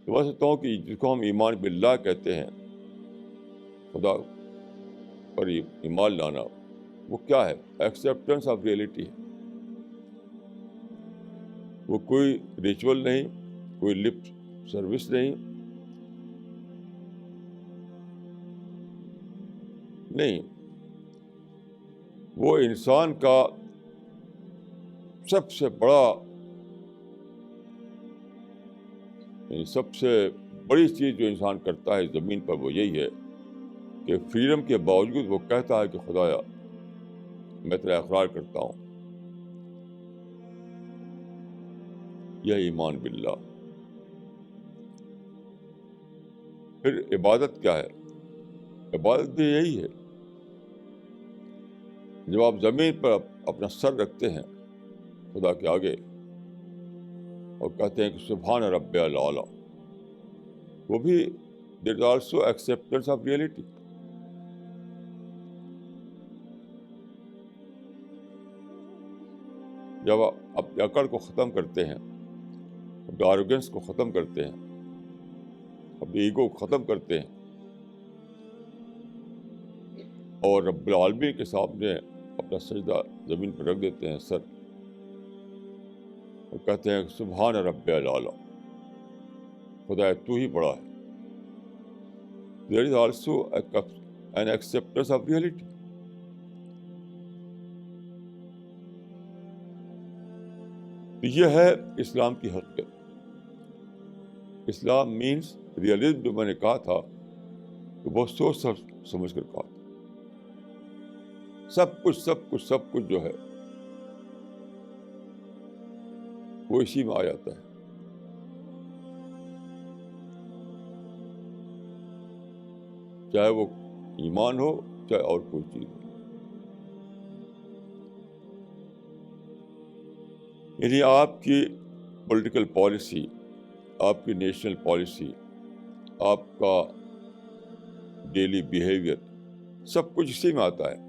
تو میں سمجھتا ہوں کہ جس کو ہم ایمان باللہ کہتے ہیں، خدا پر ایمان لانا، وہ کیا ہے؟ ایکسیپٹنس آف ریئلٹی ہے. وہ کوئی ریچول نہیں، کوئی لپ سروس نہیں، نہیں، وہ انسان کا سب سے بڑا، سب سے بڑی چیز جو انسان کرتا ہے زمین پر وہ یہی ہے کہ فریڈم کے باوجود وہ کہتا ہے کہ خدایا میں تیرا اقرار کرتا ہوں. یہ ایمان باللہ. پھر عبادت کیا ہے؟ عبادت بھی یہی ہے. جب آپ زمین پر اپنا سر رکھتے ہیں خدا کے آگے اور کہتے ہیں کہ سبحان رب الاعلیٰ، وہ بھی there is also acceptance of reality. جب آپ اپنی عقل کو ختم کرتے ہیں، اپنے آروگنس کو ختم کرتے ہیں، اپنی ایگو کو ختم کرتے ہیں اور رب العالمین کے سامنے اپنا سجدہ زمین پر رکھ دیتے ہیں سر، اور کہتے ہیں سبحان رب الاعلیٰ، خدا تو ہی بڑا ہے. There is also an acceptance of reality. یہ ہے اسلام کی حقیقت. اسلام مینس ریئلزم. جو میں نے کہا تھا تو بہت سوچ سمجھ کر کہا تھا. سب کچھ جو ہے وہ اسی میں آ جاتا ہے. چاہے وہ ایمان ہو، چاہے اور کوئی چیز ہو. یعنی آپ کی پولیٹیکل پالیسی، آپ کی نیشنل پالیسی، آپ کا ڈیلی بیہیویئر، سب کچھ اسی میں آتا ہے.